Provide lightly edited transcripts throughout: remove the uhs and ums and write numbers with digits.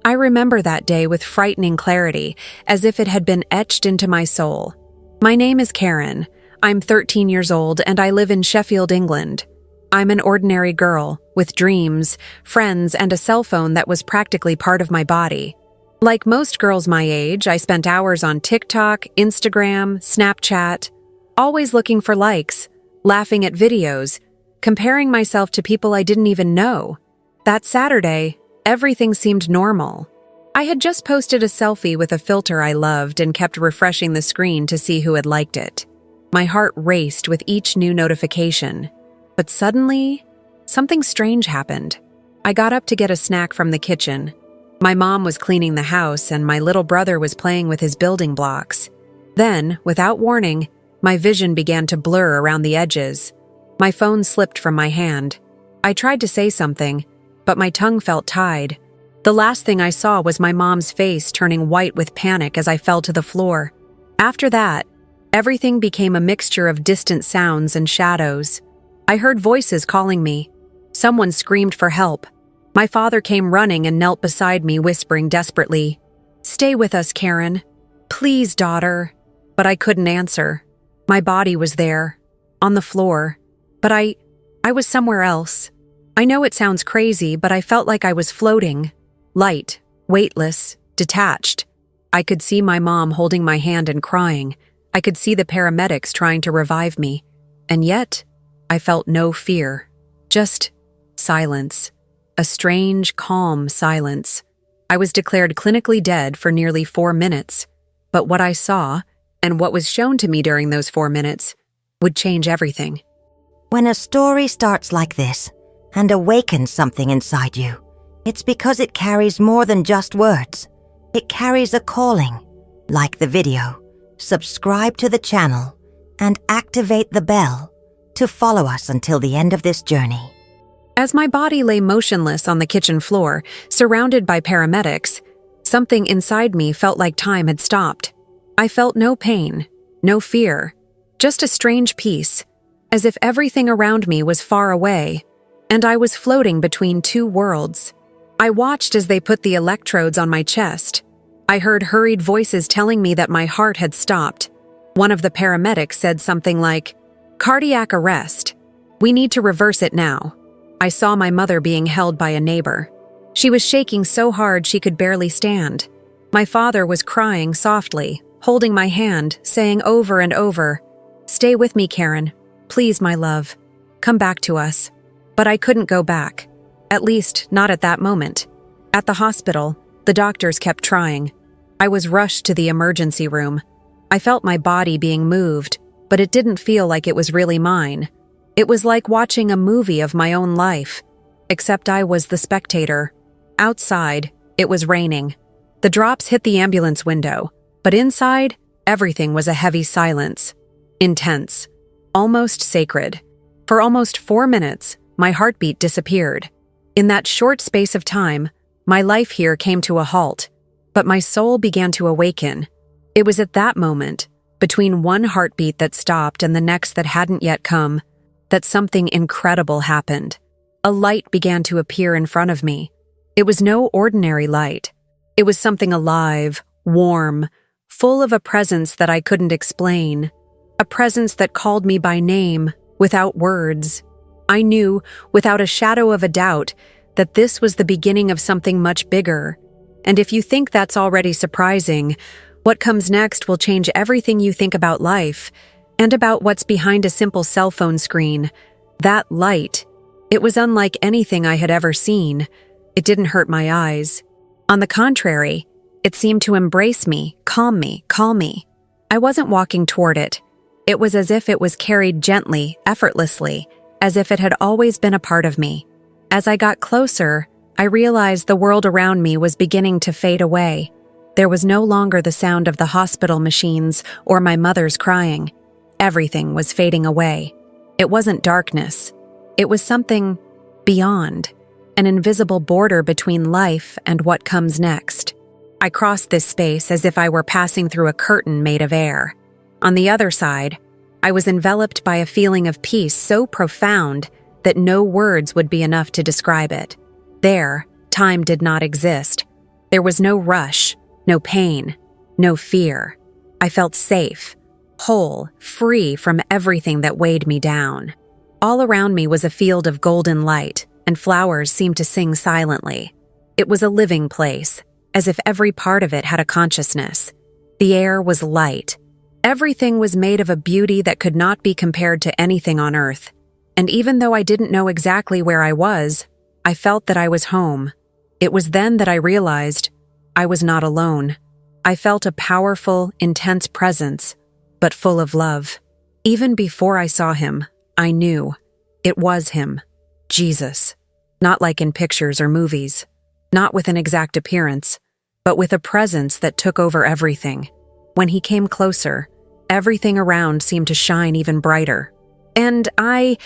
I remember that day with frightening clarity, as if it had been etched into my soul. My name is Karen. I'm 13 years old and I live in Sheffield, England. I'm an ordinary girl, with dreams, friends, and a cell phone that was practically part of my body. Like most girls my age, I spent hours on TikTok, Instagram, Snapchat, always looking for likes, laughing at videos, comparing myself to people I didn't even know. That Saturday, everything seemed normal. I had just posted a selfie with a filter I loved and kept refreshing the screen to see who had liked it. My heart raced with each new notification. But suddenly, something strange happened. I got up to get a snack from the kitchen. My mom was cleaning the house and my little brother was playing with his building blocks. Then, without warning, my vision began to blur around the edges. My phone slipped from my hand. I tried to say something, but my tongue felt tied. The last thing I saw was my mom's face turning white with panic as I fell to the floor. After that, everything became a mixture of distant sounds and shadows. I heard voices calling me. Someone screamed for help. My father came running and knelt beside me, whispering desperately, "Stay with us, Karen. Please, daughter." But I couldn't answer. My body was there, on the floor, but I was somewhere else. I know it sounds crazy, but I felt like I was floating, light, weightless, detached. I could see my mom holding my hand and crying. I could see the paramedics trying to revive me. And yet, I felt no fear, just silence. A strange, calm silence. I was declared clinically dead for nearly 4 minutes, but what I saw, and what was shown to me during those 4 minutes, would change everything. When a story starts like this, and awakens something inside you, it's because it carries more than just words. It carries a calling. Like the video, subscribe to the channel, and activate the bell to follow us until the end of this journey. As my body lay motionless on the kitchen floor, surrounded by paramedics, something inside me felt like time had stopped. I felt no pain, no fear, just a strange peace, as if everything around me was far away, and I was floating between two worlds. I watched as they put the electrodes on my chest. I heard hurried voices telling me that my heart had stopped. One of the paramedics said something like, "Cardiac arrest. We need to reverse it now." I saw my mother being held by a neighbor. She was shaking so hard she could barely stand. My father was crying softly, holding my hand, saying over and over, "Stay with me, Karen. Please, my love. Come back to us." But I couldn't go back. At least, not at that moment. At the hospital, the doctors kept trying. I was rushed to the emergency room. I felt my body being moved, but it didn't feel like it was really mine. It was like watching a movie of my own life, except I was the spectator. Outside, it was raining. The drops hit the ambulance window, but inside, everything was a heavy silence. Intense. Almost sacred. For almost 4 minutes, my heartbeat disappeared. In that short space of time, my life here came to a halt, but my soul began to awaken. It was at that moment, between one heartbeat that stopped and the next that hadn't yet come, that something incredible happened. A light began to appear in front of me. It was no ordinary light. It was something alive, warm, full of a presence that I couldn't explain. A presence that called me by name, without words. I knew, without a shadow of a doubt, that this was the beginning of something much bigger. And if you think that's already surprising, what comes next will change everything you think about life, and about what's behind a simple cell phone screen. That light, it was unlike anything I had ever seen. It didn't hurt my eyes. On the contrary, it seemed to embrace me, calm me. I wasn't walking toward it. It was as if it was carried gently, effortlessly, as if it had always been a part of me. As I got closer, I realized the world around me was beginning to fade away. There was no longer the sound of the hospital machines or my mother's crying. Everything was fading away. It wasn't darkness. It was something beyond, an invisible border between life and what comes next. I crossed this space as if I were passing through a curtain made of air. On the other side, I was enveloped by a feeling of peace so profound that no words would be enough to describe it. There, time did not exist. There was no rush, no pain, no fear. I felt safe, whole, free from everything that weighed me down. All around me was a field of golden light, and flowers seemed to sing silently. It was a living place, as if every part of it had a consciousness. The air was light. Everything was made of a beauty that could not be compared to anything on earth. And even though I didn't know exactly where I was, I felt that I was home. It was then that I realized I was not alone. I felt a powerful, intense presence, but full of love. Even before I saw him, I knew it was him, Jesus. Not like in pictures or movies, not with an exact appearance, but with a presence that took over everything. When he came closer, everything around seemed to shine even brighter. And I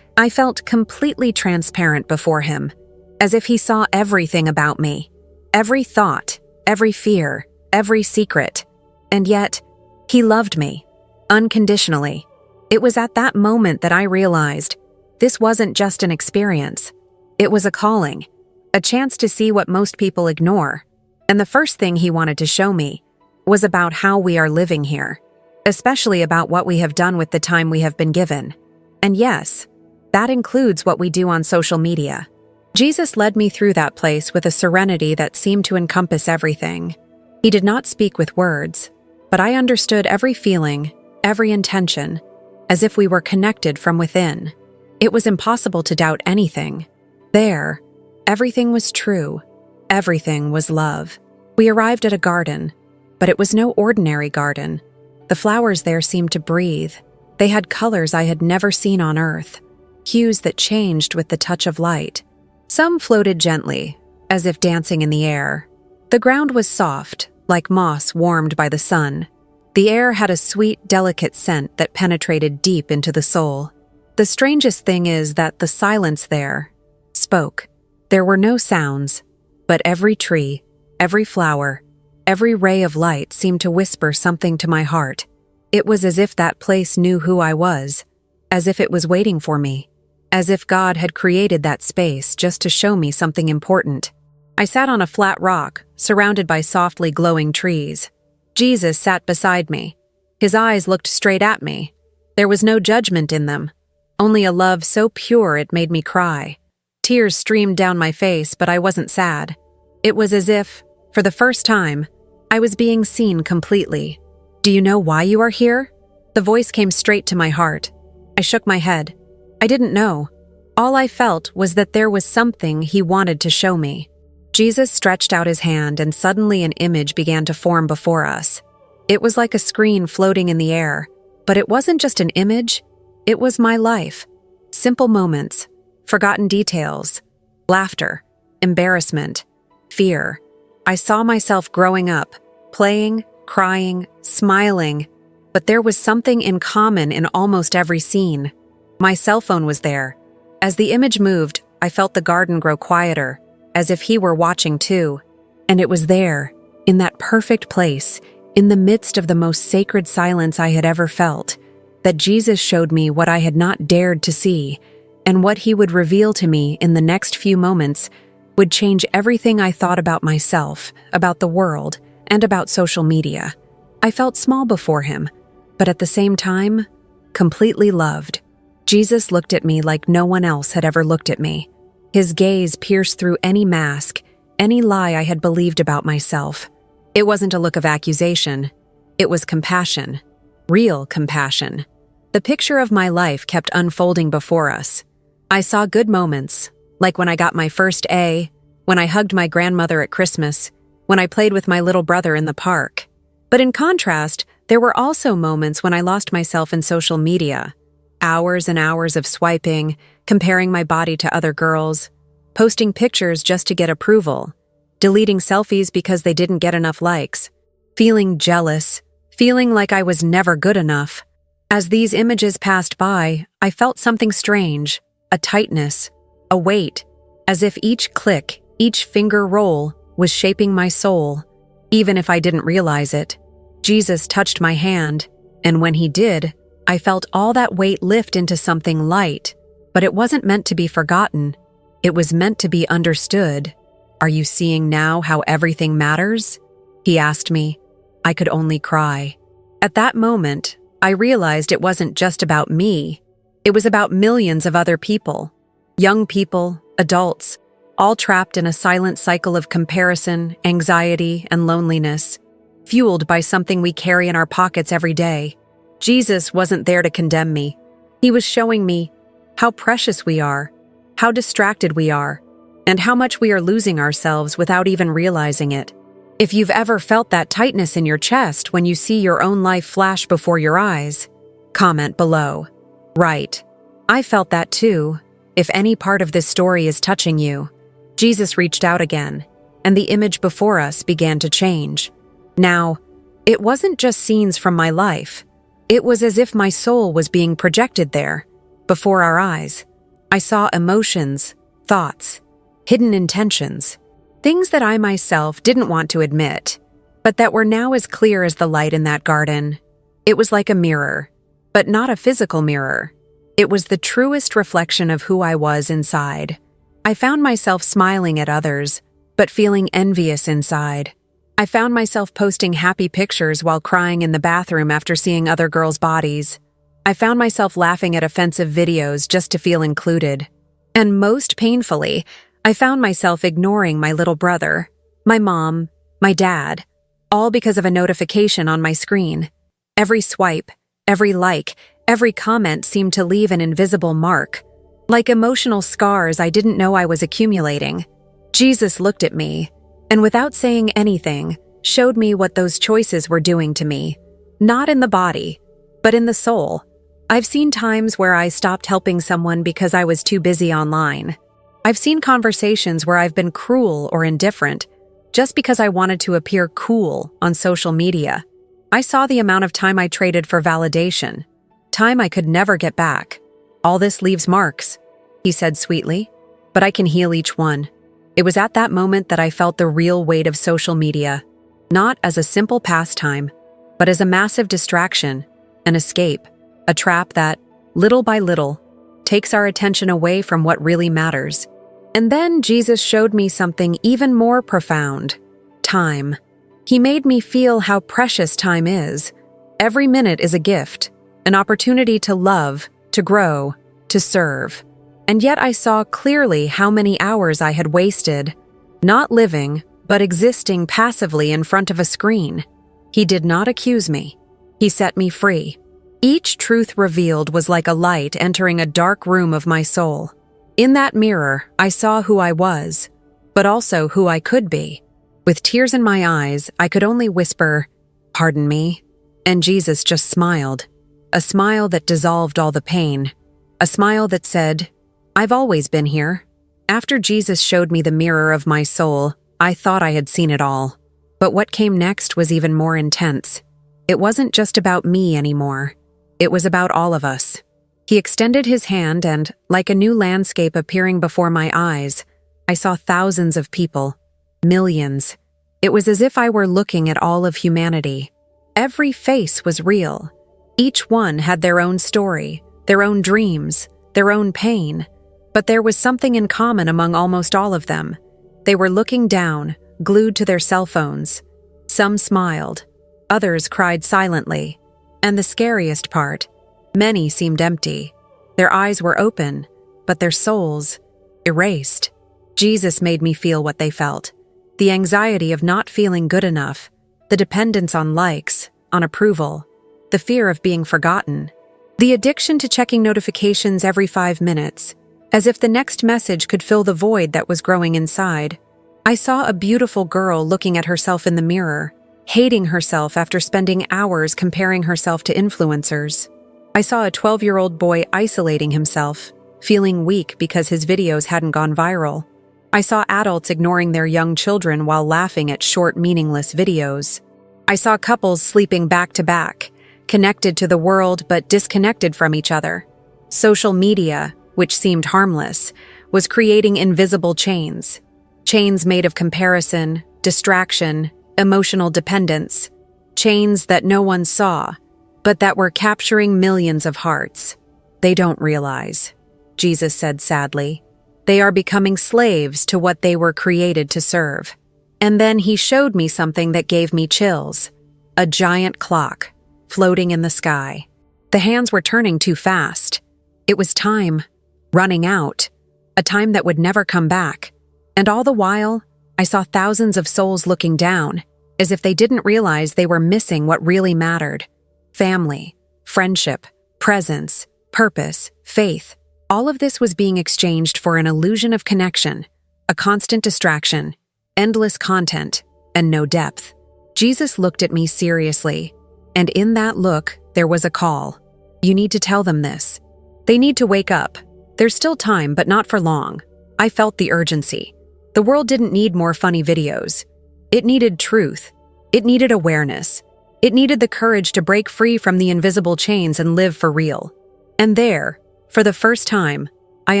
felt completely transparent before him, as if he saw everything about me, every thought, every fear, every secret. And yet, he loved me, unconditionally. It was at that moment that I realized this wasn't just an experience. It was a calling, a chance to see what most people ignore. And the first thing he wanted to show me was about how we are living here, especially about what we have done with the time we have been given. And yes, that includes what we do on social media. Jesus led me through that place with a serenity that seemed to encompass everything. He did not speak with words, but I understood every feeling, every intention, as if we were connected from within. It was impossible to doubt anything. There, everything was true. Everything was love. We arrived at a garden, but it was no ordinary garden. The flowers there seemed to breathe. They had colors I had never seen on earth, hues that changed with the touch of light. Some floated gently, as if dancing in the air. The ground was soft, like moss warmed by the sun. The air had a sweet, delicate scent that penetrated deep into the soul. The strangest thing is that the silence there spoke. There were no sounds, but every tree, every flower, every ray of light seemed to whisper something to my heart. It was as if that place knew who I was, as if it was waiting for me, as if God had created that space just to show me something important. I sat on a flat rock, surrounded by softly glowing trees. Jesus sat beside me. His eyes looked straight at me. There was no judgment in them, only a love so pure it made me cry. Tears streamed down my face, but I wasn't sad. It was as if, for the first time, I was being seen completely. "Do you know why you are here?" The voice came straight to my heart. I shook my head. I didn't know. All I felt was that there was something he wanted to show me. Jesus stretched out his hand, and suddenly an image began to form before us. It was like a screen floating in the air, but it wasn't just an image. It was my life. Simple moments, forgotten details, laughter, embarrassment, fear. I saw myself growing up, playing, crying, smiling, but there was something in common in almost every scene. My cell phone was there. As the image moved, I felt the garden grow quieter, as if he were watching too. And it was there, in that perfect place, in the midst of the most sacred silence I had ever felt, that Jesus showed me what I had not dared to see, and what he would reveal to me in the next few moments would change everything I thought about myself, about the world, and about social media. I felt small before him, but at the same time, completely loved. Jesus looked at me like no one else had ever looked at me. His gaze pierced through any mask, any lie I had believed about myself. It wasn't a look of accusation. It was compassion. Real compassion. The picture of my life kept unfolding before us. I saw good moments, like when I got my first A, when I hugged my grandmother at Christmas, when I played with my little brother in the park. But in contrast, there were also moments when I lost myself in social media. Hours and hours of swiping, comparing my body to other girls, posting pictures just to get approval, deleting selfies because they didn't get enough likes, feeling jealous, feeling like I was never good enough. As these images passed by, I felt something strange, a tightness, a weight, as if each click, each finger roll was shaping my soul, even if I didn't realize it. Jesus touched my hand, and when he did, I felt all that weight lift into something light, but it wasn't meant to be forgotten. It was meant to be understood. "Are you seeing now how everything matters?" he asked me. I could only cry. At that moment, I realized it wasn't just about me. It was about millions of other people. Young people, adults, all trapped in a silent cycle of comparison, anxiety, and loneliness, fueled by something we carry in our pockets every day. Jesus wasn't there to condemn me. He was showing me how precious we are, how distracted we are, and how much we are losing ourselves without even realizing it. If you've ever felt that tightness in your chest when you see your own life flash before your eyes, comment below. Right. I felt that too. If any part of this story is touching you, Jesus reached out again, and the image before us began to change. Now, it wasn't just scenes from my life. It was as if my soul was being projected there, before our eyes. I saw emotions, thoughts, hidden intentions, things that I myself didn't want to admit, but that were now as clear as the light in that garden. It was like a mirror, but not a physical mirror. It was the truest reflection of who I was inside. I found myself smiling at others, but feeling envious inside. I found myself posting happy pictures while crying in the bathroom after seeing other girls' bodies. I found myself laughing at offensive videos just to feel included. And most painfully, I found myself ignoring my little brother, my mom, my dad, all because of a notification on my screen. Every swipe, every like, every comment seemed to leave an invisible mark, like emotional scars I didn't know I was accumulating. Jesus looked at me, and without saying anything, showed me what those choices were doing to me. Not in the body, but in the soul. I've seen times where I stopped helping someone because I was too busy online. I've seen conversations where I've been cruel or indifferent just because I wanted to appear cool on social media. I saw the amount of time I traded for validation, time I could never get back. "All this leaves marks," he said sweetly, "but I can heal each one." It was at that moment that I felt the real weight of social media, not as a simple pastime, but as a massive distraction, an escape, a trap that, little by little, takes our attention away from what really matters. And then Jesus showed me something even more profound: time. He made me feel how precious time is. Every minute is a gift, an opportunity to love, to grow, to serve. And yet I saw clearly how many hours I had wasted, not living, but existing passively in front of a screen. He did not accuse me. He set me free. Each truth revealed was like a light entering a dark room of my soul. In that mirror, I saw who I was, but also who I could be. With tears in my eyes, I could only whisper, "Pardon me," and Jesus just smiled. A smile that dissolved all the pain. A smile that said, "I've always been here." After Jesus showed me the mirror of my soul, I thought I had seen it all. But what came next was even more intense. It wasn't just about me anymore. It was about all of us. He extended his hand and, like a new landscape appearing before my eyes, I saw thousands of people, millions. It was as if I were looking at all of humanity. Every face was real. Each one had their own story, their own dreams, their own pain. But there was something in common among almost all of them. They were looking down, glued to their cell phones. Some smiled, others cried silently. And the scariest part, many seemed empty. Their eyes were open, but their souls erased. Jesus made me feel what they felt. The anxiety of not feeling good enough, the dependence on likes, on approval, the fear of being forgotten, the addiction to checking notifications every 5 minutes, as if the next message could fill the void that was growing inside. I saw a beautiful girl looking at herself in the mirror, hating herself after spending hours comparing herself to influencers. I saw a 12-year-old boy isolating himself, feeling weak because his videos hadn't gone viral. I saw adults ignoring their young children while laughing at short, meaningless videos. I saw couples sleeping back to back, connected to the world but disconnected from each other. Social media, which seemed harmless, was creating invisible chains. Chains made of comparison, distraction, emotional dependence. Chains that no one saw, but that were capturing millions of hearts. "They don't realize," Jesus said sadly. They are becoming slaves to what they were created to serve. And then he showed me something that gave me chills. A giant clock, floating in the sky. The hands were turning too fast. It was time, running out, a time that would never come back. And all the while, I saw thousands of souls looking down, as if they didn't realize they were missing what really mattered. Family, friendship, presence, purpose, faith. All of this was being exchanged for an illusion of connection, a constant distraction, endless content, and no depth. Jesus looked at me seriously, and in that look, there was a call. You need to tell them this. They need to wake up. There's still time, but not for long. I felt the urgency. The world didn't need more funny videos. It needed truth. It needed awareness. It needed the courage to break free from the invisible chains and live for real. And there, for the first time, I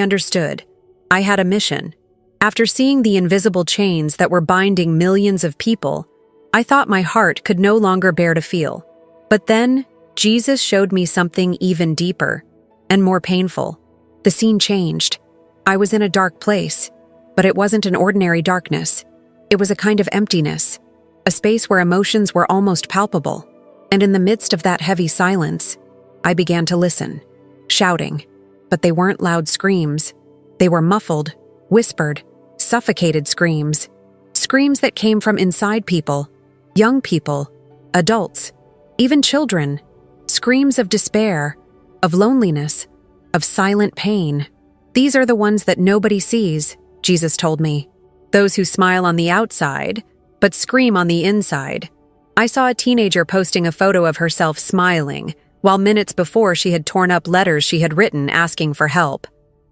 understood. I had a mission. After seeing the invisible chains that were binding millions of people, I thought my heart could no longer bear to feel. But then, Jesus showed me something even deeper and more painful. The scene changed. I was in a dark place, but it wasn't an ordinary darkness. It was a kind of emptiness, a space where emotions were almost palpable. And in the midst of that heavy silence, I began to listen, shouting. But they weren't loud screams. They were muffled, whispered, suffocated screams. Screams that came from inside people, young people, adults, even children. Screams of despair, of loneliness, of silent pain. These are the ones that nobody sees, Jesus told me. Those who smile on the outside, but scream on the inside. I saw a teenager posting a photo of herself smiling, while minutes before she had torn up letters she had written asking for help.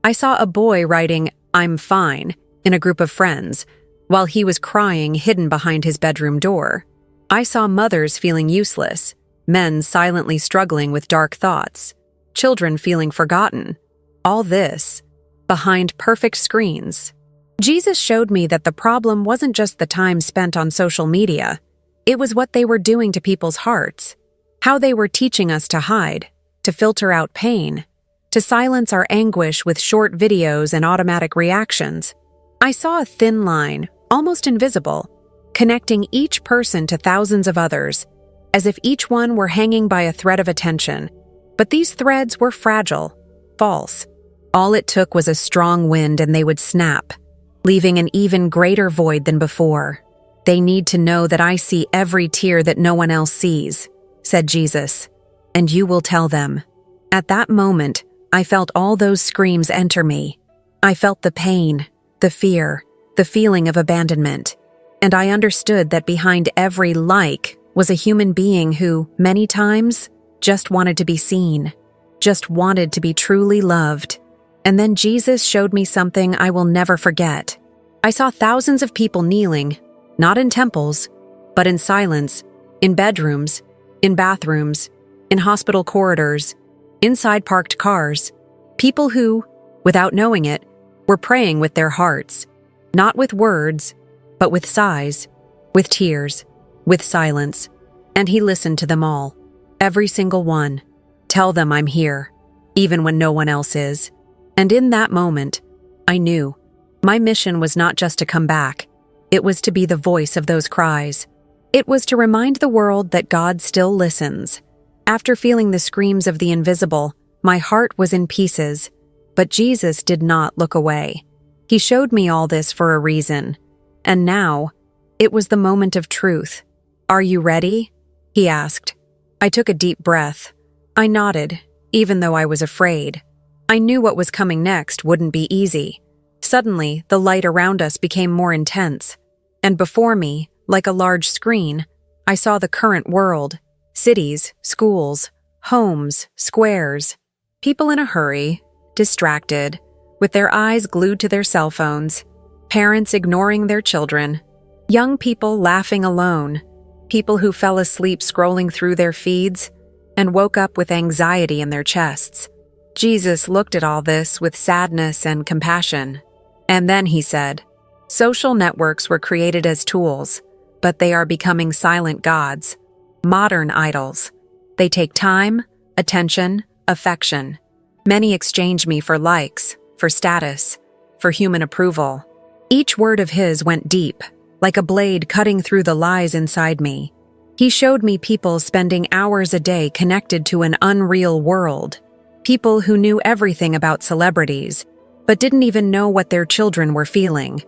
I saw a boy writing, "I'm fine," in a group of friends, while he was crying hidden behind his bedroom door. I saw mothers feeling useless, men silently struggling with dark thoughts, children feeling forgotten. All this, behind perfect screens. Jesus showed me that the problem wasn't just the time spent on social media. It was what they were doing to people's hearts. How they were teaching us to hide, to filter out pain, to silence our anguish with short videos and automatic reactions. I saw a thin line, almost invisible, connecting each person to thousands of others, as if each one were hanging by a thread of attention. But these threads were fragile, false. All it took was a strong wind and they would snap, leaving an even greater void than before. They need to know that I see every tear that no one else sees, said Jesus, and you will tell them. At that moment, I felt all those screams enter me. I felt the pain, the fear, the feeling of abandonment. And I understood that behind every like was a human being who, many times, just wanted to be seen, just wanted to be truly loved. And then Jesus showed me something I will never forget. I saw thousands of people kneeling, not in temples, but in silence, in bedrooms, in bathrooms, in hospital corridors, inside parked cars. People who, without knowing it, were praying with their hearts, not with words, but with sighs, with tears, with silence. And he listened to them all, every single one. Tell them I'm here, even when no one else is. And in that moment, I knew my mission was not just to come back. It was to be the voice of those cries. It was to remind the world that God still listens. After feeling the screams of the invisible, my heart was in pieces. But Jesus did not look away. He showed me all this for a reason. And now, it was the moment of truth. Are you ready? He asked. I took a deep breath. I nodded, even though I was afraid. I knew what was coming next wouldn't be easy. Suddenly, the light around us became more intense. And before me, like a large screen, I saw the current world. Cities, schools, homes, squares. People in a hurry, distracted, with their eyes glued to their cell phones. Parents ignoring their children. Young people laughing alone. People who fell asleep scrolling through their feeds and woke up with anxiety in their chests. Jesus looked at all this with sadness and compassion. And then he said, social networks were created as tools, but they are becoming silent gods, modern idols. They take time, attention, affection. Many exchange me for likes, for status, for human approval. Each word of his went deep, like a blade cutting through the lies inside me. He showed me people spending hours a day connected to an unreal world. People who knew everything about celebrities, but didn't even know what their children were feeling.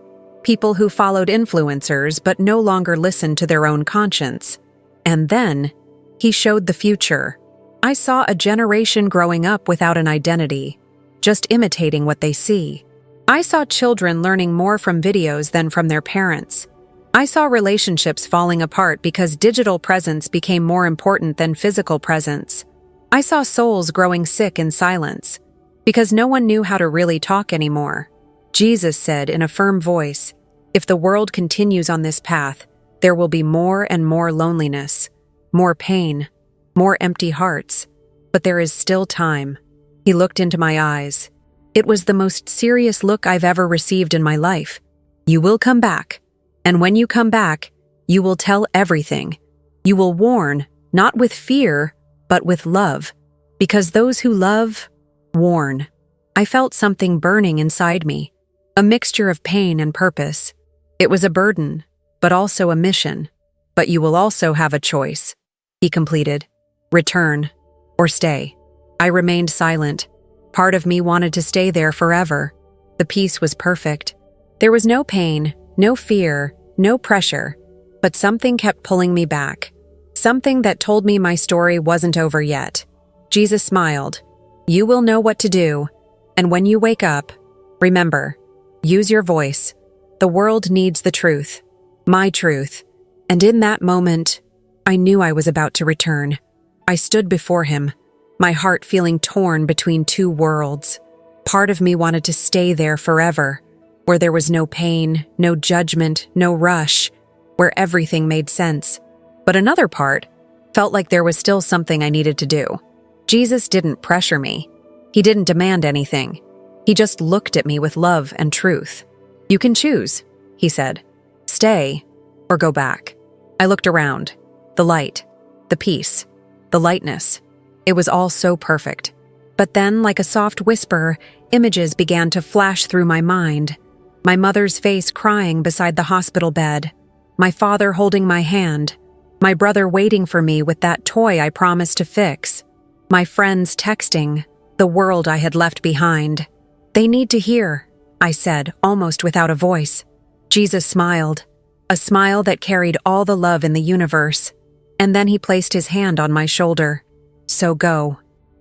People who followed influencers but no longer listened to their own conscience. And then, he showed the future. I saw a generation growing up without an identity, just imitating what they see. I saw children learning more from videos than from their parents. I saw relationships falling apart because digital presence became more important than physical presence. I saw souls growing sick in silence, because no one knew how to really talk anymore. Jesus said in a firm voice, "If the world continues on this path, there will be more and more loneliness, more pain, more empty hearts. But there is still time." He looked into my eyes. It was the most serious look I've ever received in my life. "You will come back. And when you come back, you will tell everything. You will warn, not with fear, but with love. Because those who love, warn." I felt something burning inside me, a mixture of pain and purpose. It was a burden, but also a mission. "But you will also have a choice," he completed. "Return, or stay." I remained silent. Part of me wanted to stay there forever. The peace was perfect. There was no pain, no fear, no pressure, but something kept pulling me back. Something that told me my story wasn't over yet. Jesus smiled. "You will know what to do, and when you wake up, remember, use your voice. The world needs the truth, my truth." And in that moment, I knew I was about to return. I stood before him, my heart feeling torn between two worlds. Part of me wanted to stay there forever, where there was no pain, no judgment, no rush, where everything made sense. But another part felt like there was still something I needed to do. Jesus didn't pressure me. He didn't demand anything. He just looked at me with love and truth. "You can choose," he said. "Stay or go back." I looked around. The light, the peace, the lightness. It was all so perfect. But then, like a soft whisper, images began to flash through my mind. My mother's face crying beside the hospital bed. My father holding my hand. My brother waiting for me with that toy I promised to fix. My friends texting, the world I had left behind. "They need to hear," I said, almost without a voice. Jesus smiled, a smile that carried all the love in the universe. And then he placed his hand on my shoulder. "So go.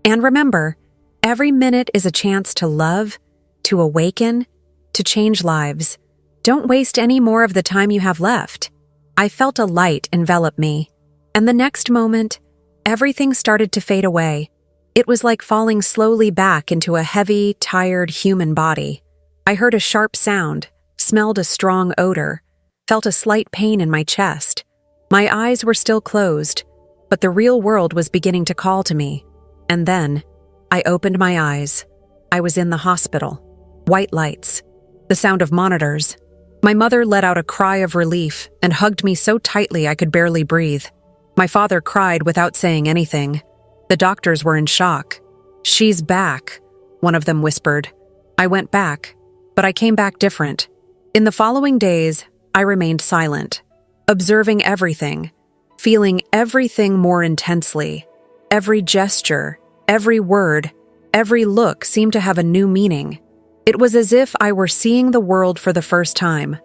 And remember, every minute is a chance to love, to awaken, to change lives. Don't waste any more of the time you have left." I felt a light envelop me, and the next moment, everything started to fade away. It was like falling slowly back into a heavy, tired human body. I heard a sharp sound, smelled a strong odor, felt a slight pain in my chest. My eyes were still closed, but the real world was beginning to call to me. And then, I opened my eyes. I was in the hospital. White lights. The sound of monitors. My mother let out a cry of relief and hugged me so tightly I could barely breathe. My father cried without saying anything. The doctors were in shock. "She's back," one of them whispered. I went back, but I came back different. In the following days, I remained silent, observing everything, feeling everything more intensely. Every gesture, every word, every look seemed to have a new meaning. It was as if I were seeing the world for the first time,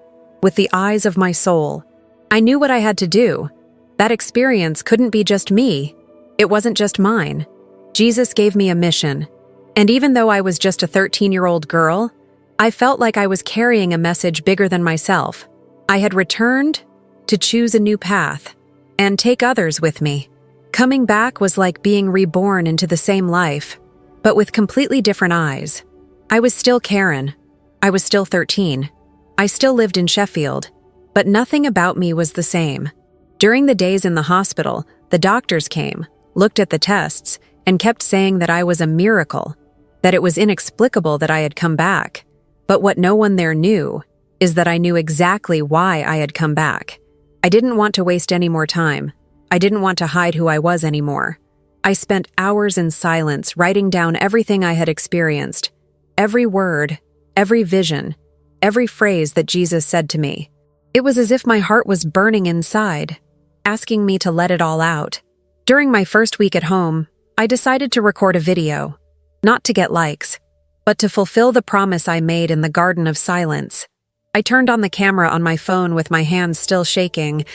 with the eyes of my soul. I knew what I had to do. That experience couldn't be just me. It wasn't just mine. Jesus gave me a mission. And even though I was just a 13-year-old girl, I felt like I was carrying a message bigger than myself. I had returned to choose a new path and take others with me. Coming back was like being reborn into the same life, but with completely different eyes. I was still Karen. I was still 13. I still lived in Sheffield, but nothing about me was the same. During the days in the hospital, the doctors came, looked at the tests, and kept saying that I was a miracle, that it was inexplicable that I had come back. But what no one there knew is that I knew exactly why I had come back. I didn't want to waste any more time. I didn't want to hide who I was anymore. I spent hours in silence writing down everything I had experienced. Every word, every vision, every phrase that Jesus said to me. It was as if my heart was burning inside, asking me to let it all out. During my first week at home, I decided to record a video, not to get likes, but to fulfill the promise I made in the Garden of Silence. I turned on the camera on my phone with my hands still shaking.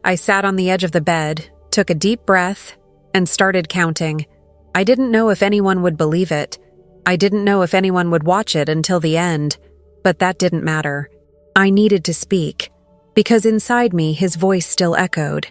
I sat on the edge of the bed, took a deep breath, and started counting. I didn't know if anyone would believe it. I didn't know if anyone would watch it until the end, but that didn't matter. I needed to speak, because inside me his voice still echoed.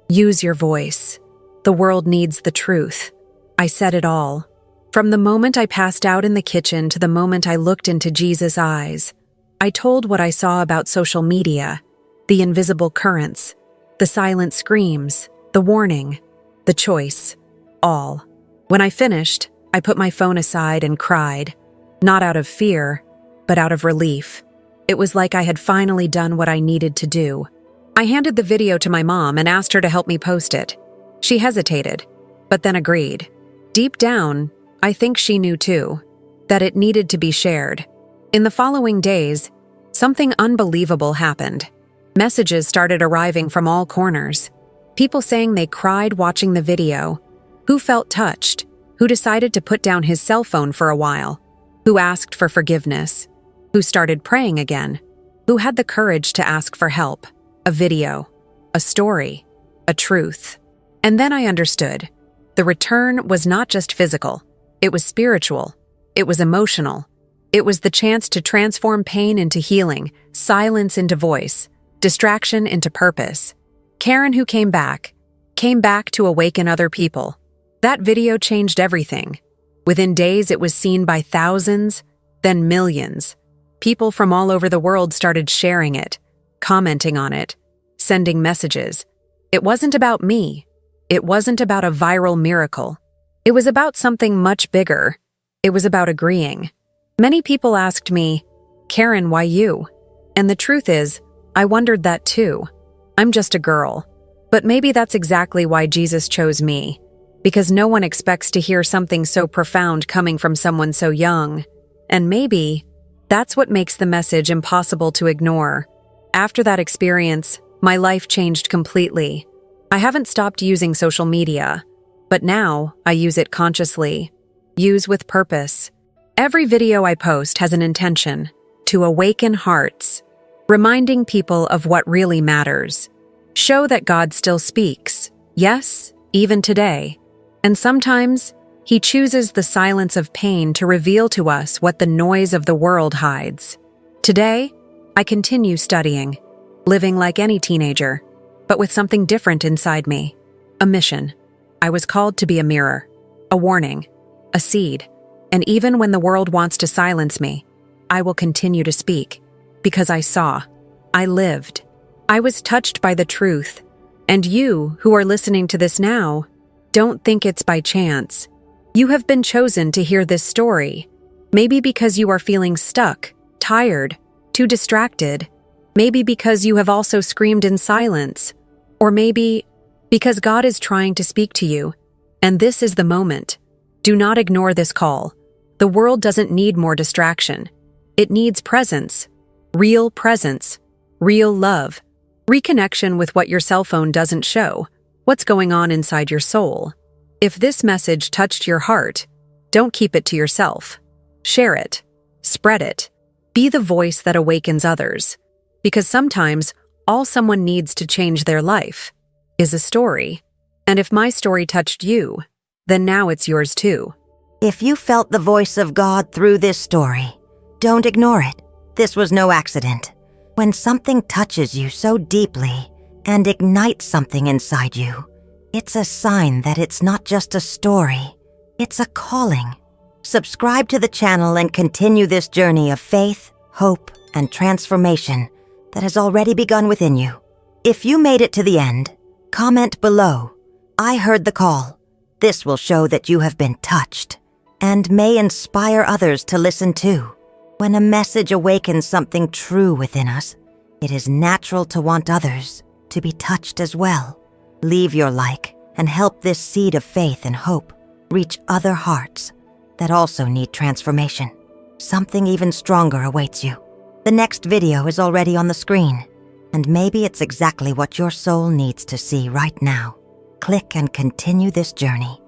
Use your voice. The world needs the truth. I said it all. From the moment I passed out in the kitchen to the moment I looked into Jesus' eyes, I told what I saw about social media, the invisible currents, the silent screams, the warning, the choice, all. When I finished, I put my phone aside and cried, not out of fear, but out of relief. It was like I had finally done what I needed to do. I handed the video to my mom and asked her to help me post it. She hesitated, but then agreed. Deep down, I think she knew too, that it needed to be shared. In the following days, something unbelievable happened. Messages started arriving from all corners. People saying they cried watching the video, who felt touched, who decided to put down his cell phone for a while, who asked for forgiveness, who started praying again, who had the courage to ask for help, a video, a story, a truth. And then I understood. The return was not just physical. It was spiritual. It was emotional. It was the chance to transform pain into healing, silence into voice, distraction into purpose. Karen, who came back to awaken other people. That video changed everything. Within days, it was seen by thousands, then millions. People from all over the world started sharing it, commenting on it, sending messages. It wasn't about me. It wasn't about a viral miracle. It was about something much bigger. It was about agreeing. Many people asked me, Karen, why you? And the truth is, I wondered that too. I'm just a girl. But maybe that's exactly why Jesus chose me. Because no one expects to hear something so profound coming from someone so young. And maybe that's what makes the message impossible to ignore. After that experience, my life changed completely. I haven't stopped using social media, but now I use it consciously. Use with purpose. Every video I post has an intention to awaken hearts, reminding people of what really matters. Show that God still speaks, yes, even today. And sometimes, He chooses the silence of pain to reveal to us what the noise of the world hides. Today, I continue studying, living like any teenager, but with something different inside me. A mission. I was called to be a mirror, a warning, a seed. And even when the world wants to silence me, I will continue to speak, because I saw, I lived, I was touched by the truth. And you, who are listening to this now, don't think it's by chance. You have been chosen to hear this story. Maybe because you are feeling stuck, tired, too distracted. Maybe because you have also screamed in silence. Or maybe because God is trying to speak to you. And this is the moment. Do not ignore this call. The world doesn't need more distraction. It needs presence, real love, reconnection with what your cell phone doesn't show, what's going on inside your soul. If this message touched your heart, don't keep it to yourself. Share it, spread it, be the voice that awakens others. Because sometimes all someone needs to change their life is a story. And if my story touched you, then now it's yours too. If you felt the voice of God through this story, don't ignore it. This was no accident. When something touches you so deeply and ignites something inside you, it's a sign that it's not just a story, it's a calling. Subscribe to the channel and continue this journey of faith, hope, and transformation that has already begun within you. If you made it to the end, comment below, I heard the call. This will show that you have been touched and may inspire others to listen too. When a message awakens something true within us, it is natural to want others to be touched as well. Leave your like and help this seed of faith and hope reach other hearts that also need transformation. Something even stronger awaits you. The next video is already on the screen, and maybe it's exactly what your soul needs to see right now. Click and continue this journey.